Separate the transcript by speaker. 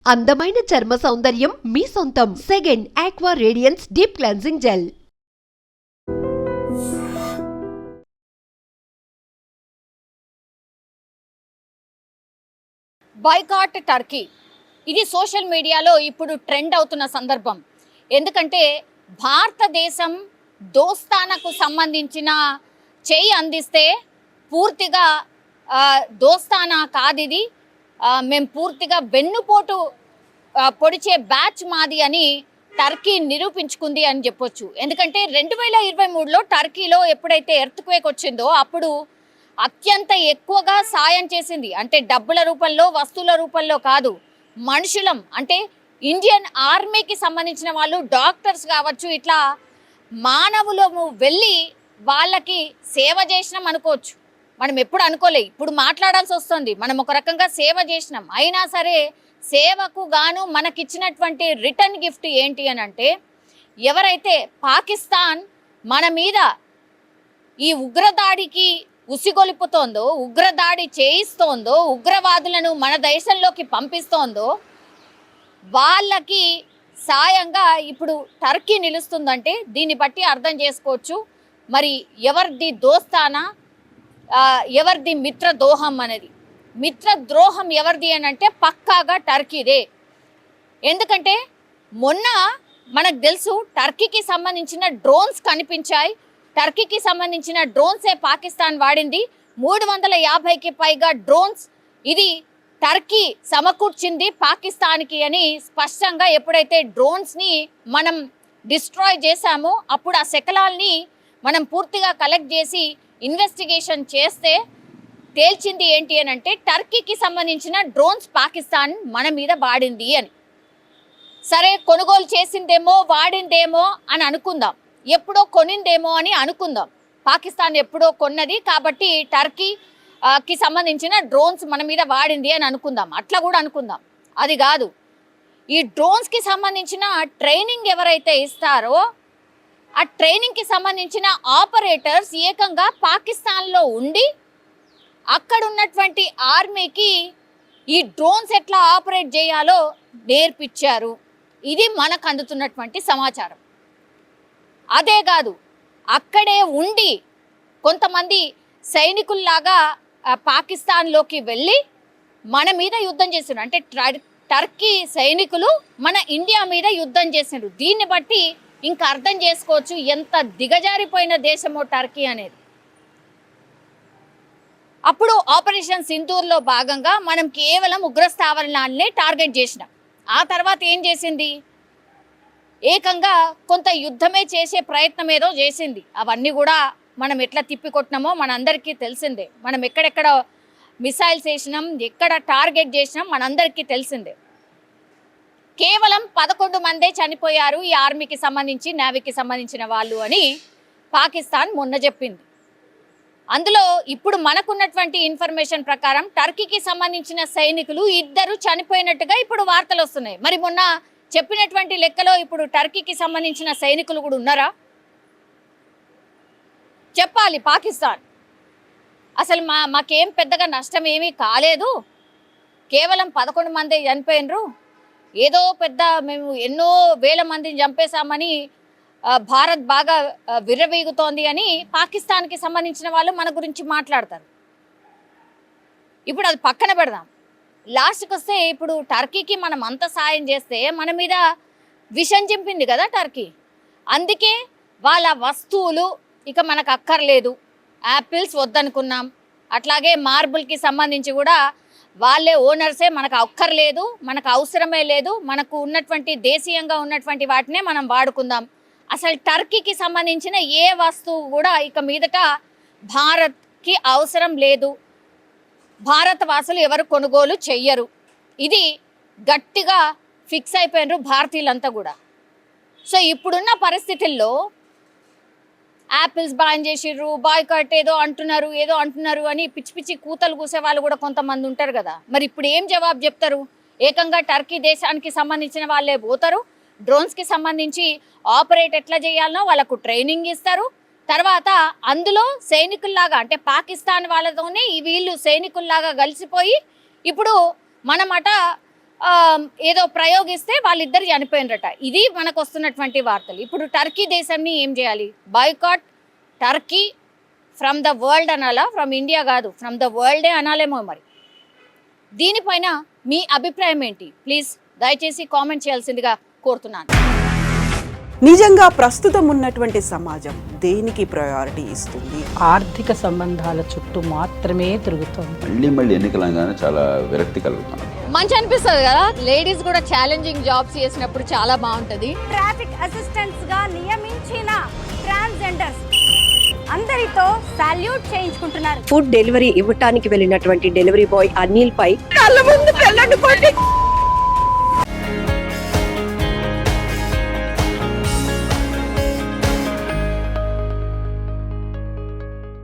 Speaker 1: అందమైన చర్మ సౌందర్యం మీ సొంతం. Second aqua radiance deep cleansing gel.
Speaker 2: Boycott Turkey ఇది సోషల్ మీడియాలో ఇప్పుడు ట్రెండ్ అవుతున్న సందర్భం. ఎందుకంటే భారతదేశం దోస్తానాకు సంబంధించిన చేయి అందిస్తే పూర్తిగా దోస్తానా కాదు ఇది, మేము పూర్తిగా వెన్నుపోటు పొడిచే బ్యాచ్ మాది అని టర్కీ నిరూపించుకుంది అని చెప్పొచ్చు. ఎందుకంటే 2023లో టర్కీలో ఎప్పుడైతే ఎర్త్క్వేక్ వచ్చిందో అప్పుడు అత్యంత ఎక్కువగా సాయం చేసింది. అంటే డబ్బుల రూపంలో, వస్తువుల రూపంలో కాదు, మనుషులం. అంటే ఇండియన్ ఆర్మీకి సంబంధించిన వాళ్ళు, డాక్టర్స్ కావచ్చు, ఇట్లా మానవులము వెళ్ళి వాళ్ళకి సేవ చేసినాం అనుకోవచ్చు. మనం ఎప్పుడు అనుకోలే, ఇప్పుడు మాట్లాడాల్సి వస్తుంది. మనం ఒక రకంగా సేవ చేసినాం. అయినా సరే సేవకు గాను మనకిచ్చినటువంటి రిటర్న్ గిఫ్ట్ ఏంటి అని అంటే, ఎవరైతే పాకిస్తాన్ మన మీద ఈ ఉగ్రదాడికి ఉసిగొలుపుతోందో, ఉగ్రదాడి చేయిస్తోందో, ఉగ్రవాదులను మన దేశంలోకి పంపిస్తోందో వాళ్ళకి సాయంగా ఇప్పుడు టర్కీ నిలుస్తుందంటే దీన్ని బట్టి అర్థం చేసుకోవచ్చు మరి ఎవరిది దోస్తానా, ఎవరిది మిత్రద్రోహం అనేది. మిత్రద్రోహం ఎవరిది అని అంటే పక్కాగా టర్కీదే. ఎందుకంటే మొన్న మనకు తెలుసు టర్కీకి సంబంధించిన డ్రోన్స్ కనిపించాయి. టర్కీకి సంబంధించిన డ్రోన్సే పాకిస్తాన్ వాడింది. 350కి పైగా డ్రోన్స్ ఇది టర్కీ సమకూర్చింది పాకిస్తాన్కి అని స్పష్టంగా ఎప్పుడైతే డ్రోన్స్ని మనం డిస్ట్రాయ్ చేశామో అప్పుడు ఆ శకలాల్ని మనం పూర్తిగా కలెక్ట్ చేసి ఇన్వెస్టిగేషన్ చేస్తే తేల్చింది ఏంటి అని అంటే టర్కీకి సంబంధించిన డ్రోన్స్ పాకిస్తాన్ మన మీద వాడింది అని. సరే, కొనుగోలు చేసిందేమో వాడిందేమో అని అనుకుందాం, ఎప్పుడో కొనిందేమో అని అనుకుందాం. పాకిస్తాన్ ఎప్పుడో కొన్నది కాబట్టి టర్కీకి సంబంధించిన డ్రోన్స్ మన మీద వాడింది అని అనుకుందాం. అట్లా కూడా అనుకుందాం. అది కాదు, ఈ డ్రోన్స్కి సంబంధించిన ట్రైనింగ్ ఎవరైతే ఇస్తారో ఆ ట్రైనింగ్కి సంబంధించిన ఆపరేటర్స్ ఏకంగా పాకిస్తాన్లో ఉండి అక్కడ ఉన్నటువంటి ఆర్మీకి ఈ డ్రోన్స్ ఎట్లా ఆపరేట్ చేయాలో నేర్పించారు. ఇది మనకు అందుతున్నటువంటి సమాచారం. అదే కాదు, అక్కడే ఉండి కొంతమంది సైనికుల్లాగా పాకిస్తాన్లోకి వెళ్ళి మన మీద యుద్ధం చేస్తున్నారు. అంటే టర్కీ సైనికులు మన ఇండియా మీద యుద్ధం చేసినారు. దీన్ని బట్టి ఇంకా అర్థం చేసుకోవచ్చు ఎంత దిగజారిపోయిన దేశమో టర్కీ అనేది. అప్పుడు ఆపరేషన్ సింధూర్లో భాగంగా మనం కేవలం ఉగ్రస్థావరాలనే టార్గెట్ చేసినాం. ఆ తర్వాత ఏం చేసింది, ఏకంగా కొంత యుద్ధమే చేసే ప్రయత్నం ఏదో చేసింది. అవన్నీ కూడా మనం ఎట్లా తిప్పికొట్టినామో మనందరికీ తెలిసిందే. మనం ఎక్కడెక్కడ మిసైల్స్ వేసినాం, ఎక్కడ టార్గెట్ చేసినాం మనందరికీ తెలిసిందే. కేవలం 11 మందే చనిపోయారు ఈ ఆర్మీకి సంబంధించి, నేవీకి సంబంధించిన వాళ్ళు అని పాకిస్తాన్ మొన్న చెప్పింది. అందులో ఇప్పుడు మనకున్నటువంటి ఇన్ఫర్మేషన్ ప్రకారం టర్కీకి సంబంధించిన సైనికులు 2 చనిపోయినట్టుగా ఇప్పుడు వార్తలు వస్తున్నాయి. మరి మొన్న చెప్పినటువంటి లెక్కలో ఇప్పుడు టర్కీకి సంబంధించిన సైనికులు కూడా ఉన్నారా? చెప్పాలి పాకిస్తాన్. అసలు మాకేం పెద్దగా నష్టం ఏమీ కాలేదు, కేవలం 11 మంది చనిపోయినరు, ఏదో పెద్ద మేము ఎన్నో వేల మందిని చంపేశామని భారత్ బాగా విర్రవీగుతోంది అని పాకిస్తాన్కి సంబంధించిన వాళ్ళు మన గురించి మాట్లాడతారు. ఇప్పుడు అది పక్కన పెడదాం. లాస్ట్కి వస్తే ఇప్పుడు టర్కీకి మనం అంత సాయం చేస్తే మన మీద విషం చింపింది కదా టర్కీ. అందుకే వాళ్ళ వస్తువులు ఇక మనకు అక్కర్లేదు, యాపిల్స్ వద్దనుకున్నాం. అట్లాగే మార్బుల్కి సంబంధించి కూడా వాళ్ళే ఓనర్సే, మనకు అక్కర్లేదు, మనకు అవసరమే లేదు, మనకు ఉన్నటువంటి దేశీయంగా ఉన్నటువంటి వాటినే మనం వాడుకుందాం. అసలు టర్కీకి సంబంధించిన ఏ వస్తువు కూడా ఇక మీదట భారత్కి అవసరం లేదు, భారత వాసులు ఎవరు కొనుగోలు చెయ్యరు. ఇది గట్టిగా ఫిక్స్ అయిపోయినారు భారతీయులంతా కూడా. సో ఇప్పుడున్న పరిస్థితుల్లో యాపిల్స్ బ్యాన్ చేసిర్రు, బాయ్కాట్ ఏదో అంటున్నారు అని పిచ్చి పిచ్చి కూతలు కూసే వాళ్ళు కూడా కొంతమంది ఉంటారు కదా. మరి ఇప్పుడు ఏం జవాబు చెప్తారు? ఏకంగా టర్కీ దేశానికి సంబంధించిన వాళ్ళే పోతారు, డ్రోన్స్కి సంబంధించి ఆపరేట్ ఎట్లా చేయాలనో వాళ్ళకు ట్రైనింగ్ ఇస్తారు. తర్వాత అందులో సైనికుల్లాగా, అంటే పాకిస్తాన్ వాళ్ళతోనే వీళ్ళు సైనికుల్లాగా కలిసిపోయి ఇప్పుడు మనమట ఏదో ప్రయోగిస్తే వాళ్ళిద్దరు చనిపోయినరట. ఇది మనకు వస్తున్నటువంటి వార్తలు. ఇప్పుడు టర్కీ దేశాన్ని ఏం చేయాలి? Boycott Turkey from the world అనాలా? ఫ్రమ్ ఇండియా కాదు, ఫ్రమ్ ద వరల్డే అనాలేమో మరి. దీనిపైన మీ అభిప్రాయం ఏంటి? ప్లీజ్ దయచేసి కామెంట్ చేయాల్సిందిగా కోరుతున్నాను.
Speaker 3: నిజంగా ప్రస్తుతం ఉన్నటువంటి సమాజం దేనికి ప్రయారిటీ ఇస్తుంది?
Speaker 4: ఆర్థిక సంబంధాల చుట్టూ మాత్రమే తిరుగుతుంది.
Speaker 5: మళ్ళీ ఎన్నికలంగానే చాలా విరక్తి కలుగుతాను.
Speaker 2: మంచి అనిపిస్తుంది కదా, లేడీస్ కూడా ఛాలెంజింగ్ జాబ్స్ చేసినప్పుడు చాలా బాగుంటది.
Speaker 6: ట్రాఫిక్ అసిస్టెంట్స్ గా నియమించిన ట్రాన్స్జెండర్స్ అందరితో సాల్యూట్ చేయించుకుంటున్నారు.
Speaker 7: ఫుడ్ డెలివరీ ఇవ్వటానికి వెళ్ళినటువంటి డెలివరీ బాయ్ అనిల్ పై కళ్ళ ముందు